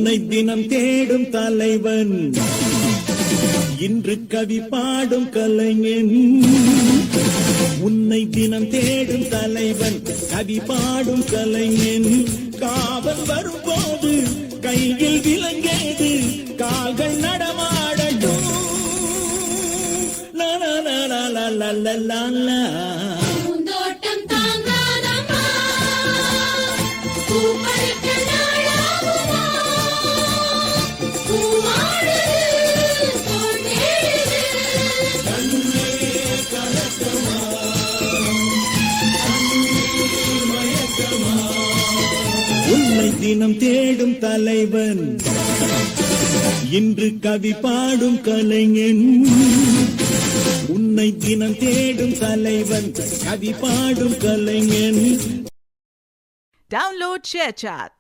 உன்னை தினம் தேடும் தலைவன் இன்று கவி பாடும் கலைஞன். உன்னை தினம் தேடும் தலைவன் கவி பாடும் கலைஞன். காவல் வரும்போது கையில் விலங்கேது கால்கள் நடமாடட்டும். பூந்தோட்டம் தாங்காதம்மா, பூப்பறிக்க நாளாகுமா, பூவாடுது தோள் தேடுது. கண்ணே கலக்கமா, கண்ணே மயக்கமா. உன்னை தினம் தேடும் தலைவன் இன்று கவி பாடும் கலைஞன். உன்னை தினம் தேடும் தலைவன் கவி பாடும் கலைஞன். Download ShareChat.